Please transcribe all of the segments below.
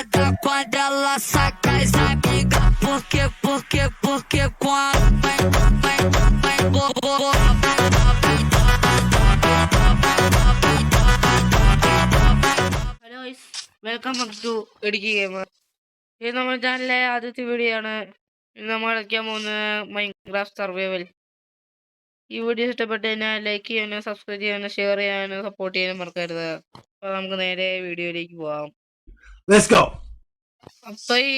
danada quando ela saca as amigas. Porque quando hello welcome back to Idukki gamer. ഇത് നമ്മുടെ ചാനലിലെ ആദ്യത്തെ video ആണ്. നമ്മൾ കളിക്കാൻ പോകുന്ന മൈൻക്രാഫ്റ്റ് സർവൈവൽ. ഈ വീഡിയോ ഇഷ്ടപ്പെട്ട് കഴിഞ്ഞാൽ ലൈക്ക് ചെയ്യാനും സബ്സ്ക്രൈബ് ചെയ്യാനും ഷെയർ ചെയ്യാനും സപ്പോർട്ട് ചെയ്യാനും മറക്കരുത്. അപ്പോൾ നമുക്ക് നേരെ വീഡിയോയിലേക്ക് പോവാം. അപ്പൊ ഈ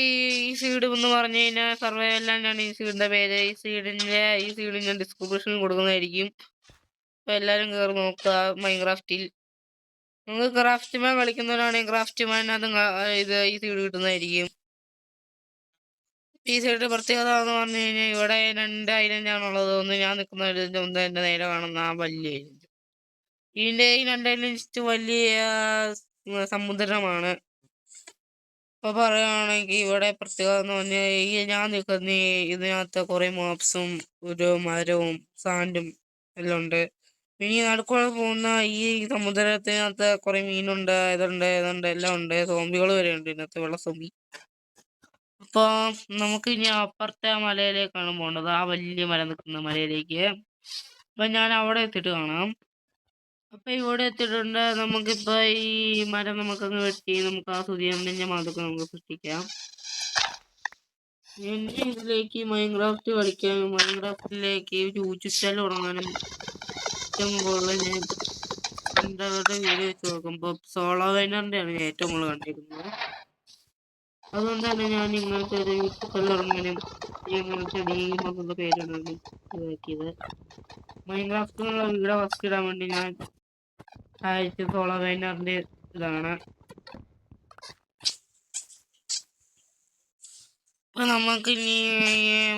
സീഡ് എന്ന് പറഞ്ഞു കഴിഞ്ഞാൽ സർവൈവലാണ് ഈ സീഡിന്റെ പേര്. ഈ സീഡ് ഞാൻ ഡിസ്ക്രിപ്ഷനിൽ കൊടുക്കുന്നതായിരിക്കും. അപ്പൊ എല്ലാരും കയറി നോക്കുക. മൈൻക്രാഫ്റ്റിൽ നിങ്ങൾ ക്രാഫ്റ്റ് മാൻ കളിക്കുന്നവരാണെങ്കിൽ ക്രാഫ്റ്റ് മാൻ ഇത് ഈ സൈഡ് കിട്ടുന്നതായിരിക്കും. ഈ സൈഡ് പ്രത്യേകത എന്ന് പറഞ്ഞു കഴിഞ്ഞാൽ ഇവിടെ 2 ഐലൻഡ് ആണുള്ളത്. ഒന്ന് ഞാൻ നിൽക്കുന്ന ഐലൻഡ്, ഒന്ന് എന്റെ നേരെ കാണുന്ന ആ വലിയ ഐലൻഡ്. ഇതിന്റെ ഈ 2 ഐലൻഡ് വലിയ സമുദ്രമാണ്. അപ്പൊ പറയുകയാണെങ്കിൽ ഇവിടെ പ്രത്യേകത എന്ന് പറഞ്ഞാൽ ഈ ഞാൻ നിൽക്കുന്ന ഇതിനകത്ത് കുറെ മോബ്സും ഒരു മരവും സാൻഡും എല്ലാം ഉണ്ട്. ഇനി നടുക്കൂടെ പോകുന്ന ഈ സമുദ്രത്തിനകത്ത് കുറെ മീനുണ്ട്, ഇതുണ്ട് എല്ലാം ഉണ്ട്. സോംബികൾ വരെ ഉണ്ട് ഇതിനകത്ത്, വെള്ള സോംബി. അപ്പൊ നമുക്ക് ഇനി അപ്പുറത്തെ മലയിലേക്കാണ് പോകേണ്ടത്, ആ വലിയ മല നിൽക്കുന്ന മലയിലേക്ക്. അപ്പൊ ഞാൻ അവിടെ എത്തിയിട്ട് കാണാം. അപ്പൊ ഇവിടെ എത്തിയിട്ടുണ്ട്. നമുക്കിപ്പോ ഈ മരം നമുക്കങ്ങ് വെട്ടി നമുക്ക് ആ സുതിയന്റെ മാതൊക്കെ നമുക്ക് സൃഷ്ടിക്കാം. എന്നെ ഇതിലേക്ക് മൈൻക്രാഫ്റ്റ് കളിക്കാനും മൈൻക്രാഫ്റ്റിലേക്ക് ചുറ്റൽ തുടങ്ങാനും ഏറ്റവും കൂടുതൽ ഞാൻ എൻ്റെ വീഡിയോ വെച്ച് നോക്കുമ്പോൾ സോളോ വൈനറിന്റെ ആണ് ഞാൻ ഏറ്റവും കൂടുതൽ കണ്ടിരിക്കുന്നത്. അതുകൊണ്ട് തന്നെ ഞാൻ ഇങ്ങനത്തെ ഒരു യൂട്യൂബിൽ ഇറങ്ങാനും ഇങ്ങനത്തെ ഡീം എന്നുള്ള പേരാണ് ഇതാക്കിയത്. മൈൻക്രാഫ്റ്റിനുള്ള വീഡിയോ ഫസ്റ്റ് ഇടാൻ വേണ്ടി ഞാൻ അയച്ച സോളോ വൈനറിന്റെ ഇതാണ്. അപ്പൊ നമുക്ക് ഇനി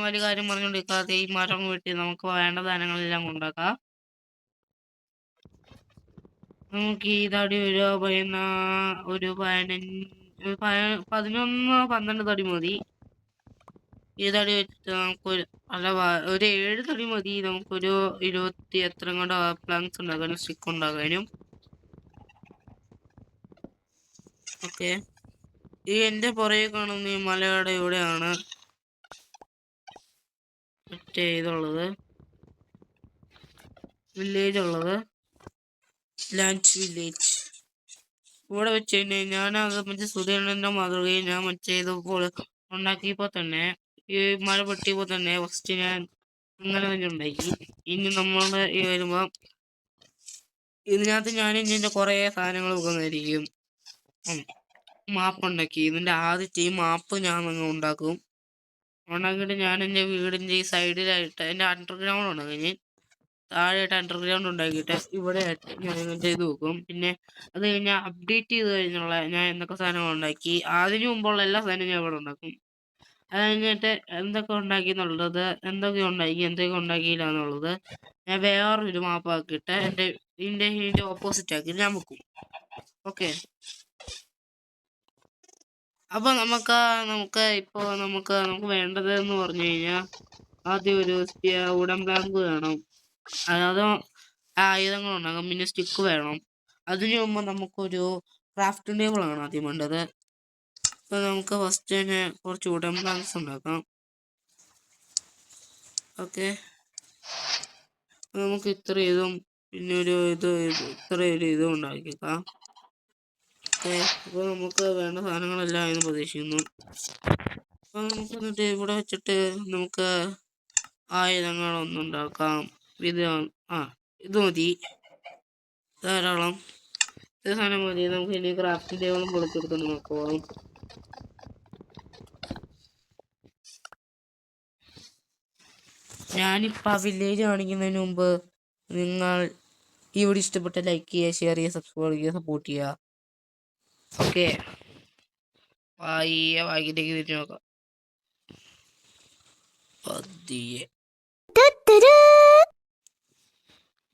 വലിയ കാര്യം പറഞ്ഞുകൊണ്ടിരിക്കാതെ ഈ മരം വെട്ടി നമുക്ക് വേണ്ട സാധനങ്ങളെല്ലാം ഉണ്ടാക്കാം. നമുക്ക് ഈ തടി ഒരു 11-12 തടി മതി. ഈ തടി വെച്ചിട്ട് നമുക്കൊരു ഒരു 7 തടി മതി. നമുക്കൊരു 20 എത്ര കൊണ്ട് പ്ലാങ്സ് ഉണ്ടാക്കാനും സ്റ്റിക്ക് ഉണ്ടാക്കാനും. ഓക്കെ, ഈ എന്റെ പുറകെ കാണുന്ന ഈ മലയുടെ ഇവിടെയാണ് മറ്റേ ഇതുള്ളത്, വില്ലേജ് ഉള്ളത്, ലാൻഡ് വില്ലേജ്. ഇവിടെ വെച്ച് കഴിഞ്ഞാൽ ഞാനത് മറ്റേ സുധീരന്റെ മാതൃകയിൽ ഞാൻ മറ്റേ ഇതുപോലെ ഉണ്ടാക്കിയപ്പോ തന്നെ, ഈ മല പൊട്ടിയപ്പോ തന്നെ ഫസ്റ്റ് ഞാൻ ഇങ്ങനെ തന്നെ ഉണ്ടാക്കി. ഇനി നമ്മള് വരുമ്പോ ഇതിനകത്ത് ഞാൻ ഇതിന്റെ കുറെ സാധനങ്ങൾ വെക്കുന്നതായിരിക്കും. മാപ്പ് ഉണ്ടാക്കി ഇതിന്റെ ആദ്യത്തെ ഈ മാപ്പ് ഞാൻ ഉണ്ടാക്കും. ഉണ്ടാക്കിയിട്ട് ഞാൻ എൻ്റെ വീടിന്റെ ഈ സൈഡിലായിട്ട് എൻ്റെ അണ്ടർഗ്രൗണ്ട് ഉണ്ടാക്കി, താഴെയായിട്ട് അണ്ടർഗ്രൗണ്ട് ഉണ്ടാക്കിയിട്ട് ഇവിടെ ആയിട്ട് ഞാൻ ചെയ്ത് വെക്കും. പിന്നെ അത് കഴിഞ്ഞാൽ അപ്ഡേറ്റ് ചെയ്ത് കഴിഞ്ഞുള്ള ഞാൻ എന്തൊക്കെ സാധനങ്ങൾ ഉണ്ടാക്കി, അതിനു മുമ്പുള്ള എല്ലാ സാധനവും ഞാൻ ഇവിടെ ഉണ്ടാക്കും. അത് കഴിഞ്ഞിട്ട് എന്തൊക്കെ ഉണ്ടാക്കി എന്നുള്ളത്, എന്തൊക്കെ ഉണ്ടാക്കിയില്ല എന്നുള്ളത് ഞാൻ വേറൊരു മാപ്പ് ആക്കിയിട്ട് ഇതിന്റെ ഓപ്പോസിറ്റ് ആക്കി ഞാൻ വെക്കും. ഓക്കെ, അപ്പൊ നമുക്ക് വേണ്ടത് എന്ന് പറഞ്ഞു കഴിഞ്ഞാൽ ആദ്യം ഒരു വുഡൻ പ്ലാങ്ക് വേണം, അതായത് ആയുധങ്ങൾ ഉണ്ടാകും. പിന്നെ സ്റ്റിക്ക് വേണം. അതിനു മുമ്പ് നമുക്കൊരു ക്രാഫ്റ്റിംഗ് ടേബിൾ ആണ് ആദ്യം വേണ്ടത്. അപ്പൊ നമുക്ക് ഫസ്റ്റ് തന്നെ കുറച്ച് വുഡൻ പ്ലാങ്ക്സ് ഉണ്ടാക്കാം. ഓക്കെ, നമുക്ക് ഇത്ര ഇതും പിന്നെ ഇത്ര ഇതും ഉണ്ടാക്കിയേക്കാം. ഓക്കെ, അപ്പൊ നമുക്ക് വേണ്ട സാധനങ്ങളെല്ലാം എന്ന് പ്രതീക്ഷിക്കുന്നു. അപ്പൊ നമുക്ക് എന്നിട്ട് ഇവിടെ വെച്ചിട്ട് നമുക്ക് ആയുധങ്ങളൊന്നും ഉണ്ടാക്കാം. ഇത് മതി, ധാരാളം ഇത് സാധനം മതി. നമുക്ക് ഇനി ക്രാഫ്റ്റിംഗ് ടേബിളും പൊളിച്ചെടുത്തോണ്ട് നോക്കാം. ഞാനിപ്പോൾ ആ വില്ലേജ് കാണിക്കുന്നതിന് മുമ്പ് നിങ്ങൾ ഈ വീഡിയോ ഇഷ്ടപ്പെട്ട ലൈക്ക് ചെയ്യുക, ഷെയർ ചെയ്യുക, സബ്സ്ക്രൈബ് ചെയ്യുക, സപ്പോർട്ട് ചെയ്യുക. ഓക്കെ, വായിലേക്ക് തിരിഞ്ഞു നോക്കാം.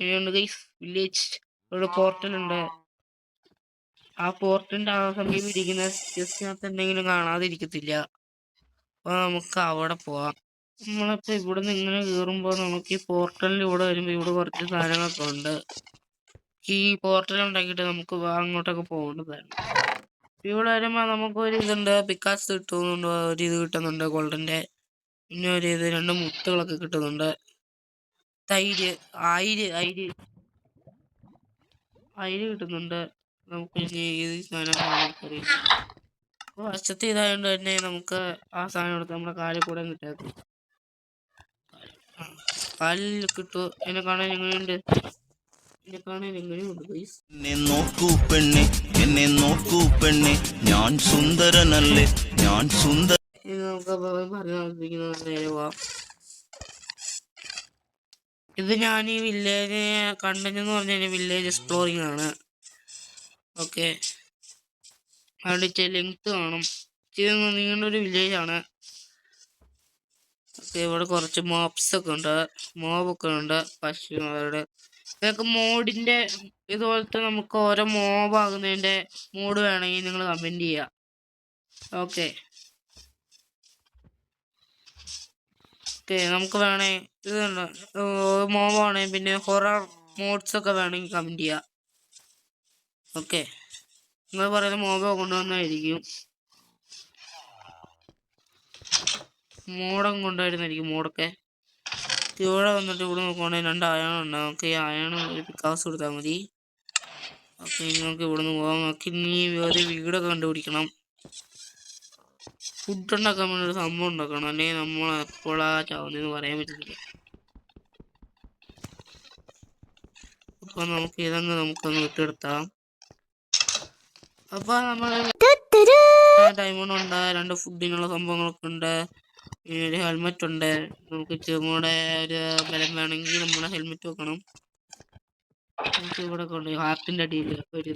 ഇനിയുണ്ട് ഗൈസ് വില്ലേജ്. ഒരു പോർട്ടൽ ഉണ്ട്. ആ പോർട്ടലിന്റെ ആ സമയം ഇരിക്കുന്ന ജസ്റ്റിനകത്ത് എന്തെങ്കിലും കാണാതിരിക്കത്തില്ല. അപ്പൊ നമുക്ക് അവിടെ പോവാം. നമ്മളിപ്പോ ഇവിടെ നിന്ന് ഇങ്ങനെ കയറുമ്പോ നമുക്ക് ഈ പോർട്ടലിൽ ഇവിടെ വരുമ്പോ ഇവിടെ കുറച്ച് സാധനങ്ങളൊക്കെ ഉണ്ട്. ഈ പോർട്ടൽ ഉണ്ടാക്കിയിട്ട് നമുക്ക് അങ്ങോട്ടൊക്കെ പോകേണ്ടതാണ്. ഇവിടെ വരുമ്പോ നമുക്കൊരു ഇതുണ്ട്, പിക്കാസ് കിട്ടുന്നുണ്ട്, ഒരു ഇത് കിട്ടുന്നുണ്ട് ഗോൾഡന്റെ. പിന്നെ ഒരു ഇത് 2 മുത്തുകളൊക്കെ കിട്ടുന്നുണ്ട്. തൈര്, അയിര് കിട്ടുന്നുണ്ട്. നമുക്ക് ഇനി ഈ സാധനം നമുക്കറിയാം. വർഷത്തെ ഇതായതുകൊണ്ട് തന്നെ നമുക്ക് ആ സാധനം എടുത്ത് നമ്മുടെ കാലിൽ കൂടെ കിട്ടാത്ത കാലിൽ കിട്ടുമോ? എന്നെ കാണാൻ എങ്ങനെയുണ്ട് ഗൈസ്? എന്നെ നോക്കൂ പെണ്ണെ ഞാൻ സുന്ദരനല്ലേ ഞാൻ സുന്ദര. ഇത് നമുക്ക് പറഞ്ഞുകൊണ്ടിരിക്കുന്നത് നേരെ പോവാം. ഇത് ഞാൻ ഈ വില്ലേജ് കണ്ടന്റ് എന്ന് പറഞ്ഞ വില്ലേജ് എക്സ്പ്ലോറിംഗ് ആണ്. ഓക്കെ, അവിടെ ലെങ്ത് കാണും. ഇത് നീണ്ടൊരു വില്ലേജ് ആണ്. ഇവിടെ കുറച്ച് മോബ്സൊക്കെ ഉണ്ട്, പശു അവരുടെ ഇതൊക്കെ മോഡിന്റെ ഇതുപോലത്തെ. നമുക്ക് ഓരോ മോബ് ആകുന്നതിന്റെ മോഡ് വേണമെങ്കിൽ നിങ്ങൾ കമന്റ് ചെയ്യാം. ഓക്കെ, നമുക്ക് വേണേ ഇത് മോബാണെ പിന്നെ ഹൊറർ മോഡ്സ് ഒക്കെ വേണമെങ്കിൽ കമന്റ് ചെയ്യാം. ഓക്കെ, നിങ്ങൾ പറയുന്ന മോബ കൊണ്ടുവന്നായിരിക്കും, മോഡം കൊണ്ടുവരുന്നായിരിക്കും. മോഡൊക്കെ ഇവിടെ വന്നിട്ട് ഇവിടെ നോക്കുവാണെങ്കിൽ 2 അയൺ ഉണ്ട്. നമുക്ക് ഈ അയൺ ഒരു പിക്കാസ് കൊടുത്താൽ മതി. ഓക്കെ, ഇനി നമുക്ക് ഇവിടെ നിന്ന് പോകാം. നമുക്ക് ഇനി ഒരു വീടൊക്കെ കണ്ടുപിടിക്കണം. ഫുഡ് ഉണ്ടാക്കാൻ വേണ്ടി ഒരു സംഭവം ഉണ്ടാക്കണം, അല്ലെങ്കിൽ നമ്മൾ എപ്പോഴാ ചാവുന്നതെന്ന് പറയാൻ പറ്റില്ല. അപ്പൊ നമുക്ക് ഇതങ്ങ് നമുക്കൊന്ന് വിട്ടെടുത്താം. അപ്പൊ നമ്മൾ ഡയമണ്ട് ഉണ്ട്, 2 ഫുഡിനുള്ള സംഭവങ്ങളൊക്കെ ഉണ്ട്, ഒരു ഹെൽമെറ്റ് ഉണ്ട്. നമുക്ക് ചെറുമൂടെ ഒരു ബലം വേണമെങ്കിൽ നമ്മുടെ ഹെൽമെറ്റ് വെക്കണം. നമുക്ക് ഇവിടെ കൊണ്ട് ഹാർട്ടിന്റെ അടിയിൽ ഒരു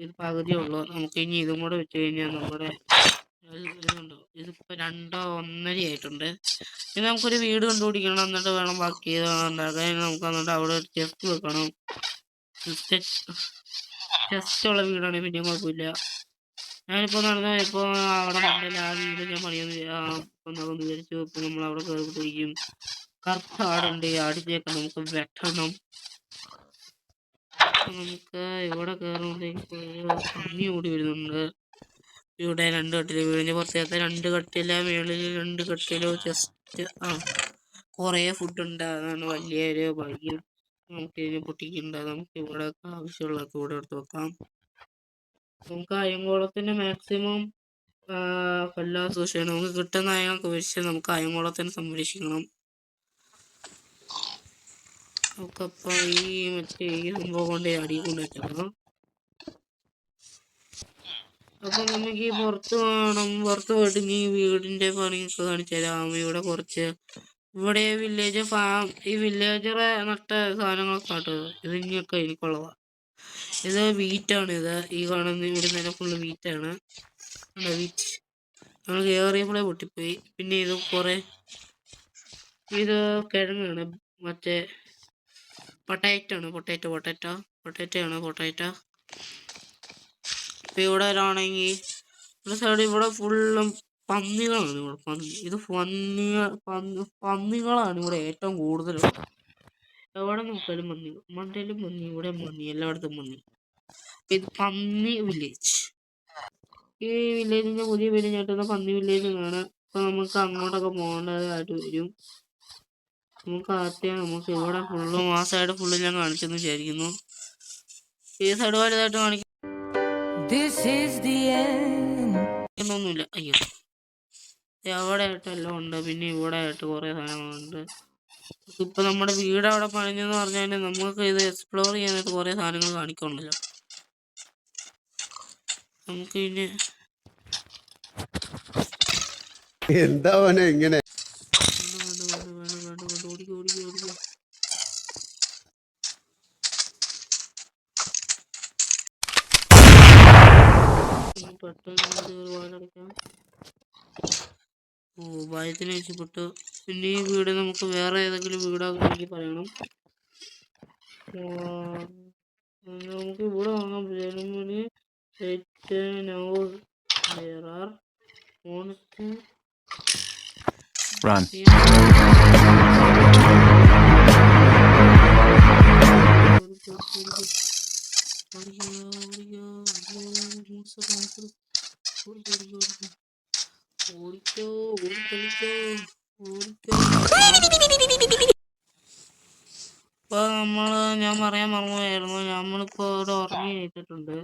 ഇത് പകുതിയേ ഉള്ളൂ. നമുക്ക് ഇനി ഇതും കൂടെ വെച്ച് കഴിഞ്ഞാൽ നമ്മുടെ ഇതുണ്ടോ, ഇതിപ്പോ 2 1.5 ആയിട്ടുണ്ട്. ഇനി നമുക്കൊരു വീട് കണ്ടുപിടിക്കണം, എന്നിട്ട് വേണം ബാക്കി ഉണ്ടാക്കാൻ. നമുക്ക് എന്നിട്ട് അവിടെ ഒരു ചെസ്റ്റ് വെക്കണം. ചെസ്റ്റ് ഉള്ള വീടാണെങ്കിൽ പിന്നെ കുഴപ്പമില്ല. ഞാനിപ്പോ ഇപ്പൊ അവിടെ കണ്ടില്ല, ആ വീട് ഞാൻ പണിയൊന്ന് വിചാരിച്ചു. ഇപ്പൊ നമ്മൾ അവിടെ കയറിപ്പോയിരിക്കും. കറുത്ത ആടുണ്ട്, ആടിനെയൊക്കെ നമുക്ക് വെട്ടണം. നമുക്ക് ഇവിടെ കയറുമ്പോഴത്തേക്ക് പന്നി ഓടി വരുന്നുണ്ട്. ഇവിടെ 2 കട്ടില് വീടിന് പുറത്തേക്ക് 2 കട്ടില, മേളിൽ 2 കട്ടിലോ ജസ്റ്റ് കുറേ ഫുഡ് ഉണ്ട്. അതാണ് വലിയൊരു ഭാഗ്യം. നമുക്ക് ഇതിന് പൊട്ടിക്കണ്ട. നമുക്ക് ഇവിടെ ആവശ്യമുള്ളതൊക്കെ ഇവിടെ എടുത്ത് വെക്കാം. നമുക്ക് അയങ്കോളത്തിന്റെ മാക്സിമം എല്ലാ സൂക്ഷിക്കണം. നമുക്ക് കിട്ടുന്ന അയങ്ങളൊക്കെ വെച്ച് നമുക്ക് അയങ്കോളത്തിനെ സംരക്ഷിക്കണം. നമുക്കപ്പൊ ഈ സംഭവം കൊണ്ട് അടി കൊണ്ടുവരണം. അപ്പൊ നമുക്ക് ഈ പുറത്ത് പോയിട്ട് ഈ വീടിന്റെ പണിയൊക്കെ കാണിച്ചു തരാം. ഇവിടെ ഈ വില്ലേജറെ നട്ട സാധനങ്ങളൊക്കെ കാട്ടുന്നത്. ഇത് ഇനിയൊക്കെ എനിക്കുള്ളതാ. ഇത് വീറ്റാണ്. ഈ കാണുന്ന ഇവിടെ നില ഫുള്ള് വീറ്റാണ്. വീറ്റ് നമ്മൾ കയറിയപ്പോഴേ പൊട്ടിപ്പോയി. പിന്നെ ഇത് ഇത് കിഴങ്ങാണ്, മറ്റേ പൊട്ടാറ്റോ ആണ്. ഇപ്പൊ ഇവിടെ വരാണെങ്കിൽ ഇവിടെ സൈഡ് ഇവിടെ ഫുള്ളും പന്നികളാണ്. പന്നികളാണ് ഇവിടെ ഏറ്റവും കൂടുതലുള്ളത്. എവിടെ നോക്കാലും പന്നികൾ, മണ്ടയിലും പന്നി, ഇവിടെ പന്നി, എല്ലായിടത്തും പന്നി. ഇത് പന്നി വില്ലേജ്. ഈ വില്ലേജിന്റെ പുതിയ പേര് ചേട്ടുന്ന പന്നി വില്ലേജ് എന്നാണ്. അപ്പൊ നമുക്ക് അങ്ങോട്ടൊക്കെ പോകേണ്ടതായിട്ട് വരും. നമുക്ക് ഇവിടെ ഫുള്ളും ആ സൈഡ് ഫുള്ളും ഞാൻ കാണിച്ചെന്ന് വിചാരിക്കുന്നു. ഈ സൈഡ് വലുതായിട്ട് കാണിക്കുന്നൊന്നുമില്ല. അയ്യോ, അവിടെ ആയിട്ടെല്ലാം ഉണ്ട്. പിന്നെ ഇവിടെ ആയിട്ട് കുറെ സാധനങ്ങളുണ്ട്. ഇപ്പൊ നമ്മുടെ വീട് അവിടെ പണിഞ്ഞെന്ന് പറഞ്ഞാൽ നമുക്ക് ഇത് എക്സ്പ്ലോർ ചെയ്യാനായിട്ട് കുറെ സാധനങ്ങൾ കാണിക്കണമല്ലോ. നമുക്ക് പിന്നെ എന്താ ഇങ്ങനെ ഓടിക്കോ. പെട്ടെന്ന് ഭയത്തിന് രക്ഷപ്പെട്ടു. പിന്നെ ഈ വീട് നമുക്ക് വേറെ ഏതെങ്കിലും വീടാണെങ്കിൽ പറയണം. നമുക്ക് ഇവിടെ വാങ്ങാൻ പറ്റും. ഓടിക്കോ ഓടിക്കളിക്കോ ഓടിക്കോ. ഇപ്പൊ ഞാൻ പറയാൻ മറന്നുപോയായിരുന്നു, നമ്മളിപ്പോ ഇവിടെ ഉറങ്ങി എണീറ്റിട്ടുണ്ട്.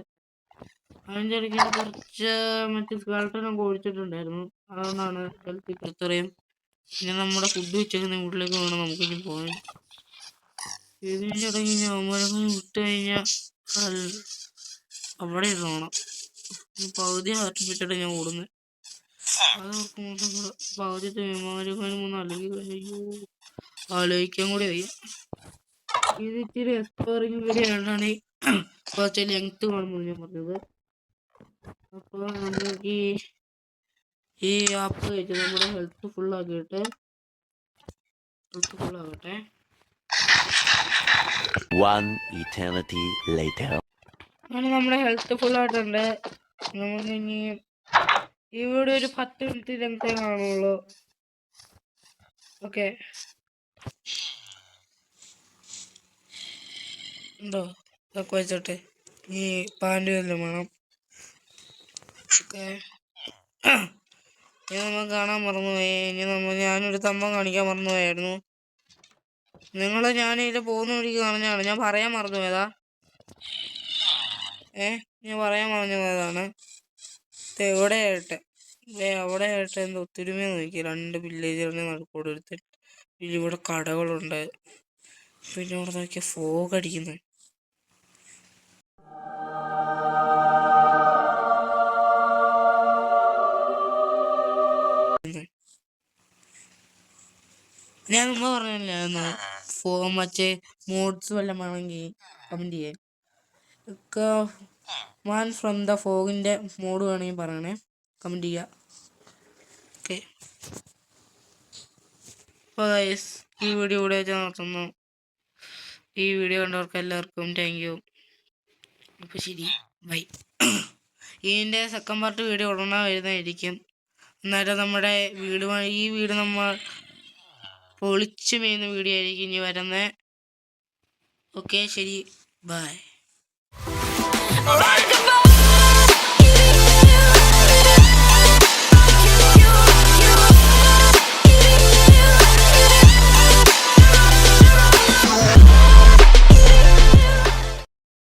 അതിൻ്റെ ഇടയ്ക്ക് കുറച്ച് മറ്റേ സ്കെൽട്ടനും ഓടിച്ചിട്ടുണ്ടായിരുന്നു, അതുകൊണ്ടാണ് ഹെൽത്ത് ഇത്രയും. പിന്നെ നമ്മുടെ ഫുഡ് വെച്ചേക്കുന്ന വീട്ടിലേക്ക് വേണം നമുക്കിനി പോകാൻ. ഇതിൻ്റെ ഇടയ്ക്ക് ഞമ്മളൊക്കെ വിട്ട് കഴിഞ്ഞാൽ അവിടെ ഇരുന്നോണം. പകുതി ആർട്ടിപ്പിച്ചിട്ട് ഞാൻ ഓടുന്നത്. അത് ഓർക്കുമ്പോൾ പകുതിത്തെ വിമാനങ്ങളും ആലോചിക്കാൻ കൂടി വയ്യ. ഇത് ഇച്ചിരി എക്സ്പ്ലോറിങ് വീഡിയോ ആയിട്ടാണ് കുറച്ച് ലെങ്ത് കാണുമ്പോൾ ഞാൻ പറഞ്ഞത്. അപ്പോൾ നമുക്ക് ഈ ആപ്പ് വെച്ച് നമ്മുടെ ഹെൽത്ത് ഫുള്ളാക്കിയിട്ട് ഫുള്ളാകട്ടെ. അങ്ങനെ നമ്മുടെ ഹെൽത്ത് ഫുള്ളായിട്ടുണ്ട്. നമുക്കിനി ഇവിടെ ഒരു 10 മിനിറ്റ് ലെങ്തേ കാണുള്ളൂ. ഓക്കെ, ഉണ്ടോ ഇതൊക്കെ വെച്ചോട്ടെ. ഈ പാൻറ് വല്ലതും വേണം. ഓക്കെ, ഇനി നമ്മൾ കാണാൻ മറന്നുപോയി. ഞാനൊരു തമ്പം കാണിക്കാൻ മറന്നുപോയായിരുന്നു. ഞാനിതിൽ പോകുന്ന വഴിക്ക് കാണുന്നതാണ്. ഞാൻ പറയാൻ മറന്നുപോയതാ. ഞാൻ പറയാൻ മറന്നുപോയതാണ്. എവിടെ ആയിട്ട് അവിടെ ആയിട്ട് എന്താ ഒത്തൊരുമ നോക്കി 2 വില്ലേജുകളിനെ നടുക്കൂടെ എടുത്ത്. പിന്നെ ഇവിടെ കടകളുണ്ട്. പിന്നെ ഇവിടെ നോക്കിയ ഫോഗ് അടിക്കുന്നത്. ഞാൻ മുമ്പ് പറഞ്ഞില്ലായിരുന്നു മറ്റേ മോഡ്സ് വല്ലതും വേണമെങ്കിൽ കമൻറ്റ് ചെയ്യാൻ. മാൻ ഫ്രം ദ ഫോഗിൻ്റെ മോഡ് വേണമെങ്കിൽ പറയണേ, കമൻറ്റ് ചെയ്യുക. ഓക്കെ, അപ്പോൾ ഗൈസ് ഈ വീഡിയോ ഇവിടെ വെച്ച് നടത്തുന്നു. ഈ വീഡിയോ കണ്ടവർക്ക് എല്ലാവർക്കും താങ്ക് യു. അപ്പോൾ ശരി, ബൈ. ഇതിൻ്റെ സെക്കൻഡ് പാർട്ട് വീഡിയോ ഉടനെ വരുന്നതായിരിക്കും. അന്നേരം നമ്മുടെ ഈ വീട് നമ്മൾ പൊളിച്ചു മേയുന്ന വീഡിയോ ആയിരിക്കും ഇനി വരുന്നത്. ഓക്കെ ശരി, ബൈ.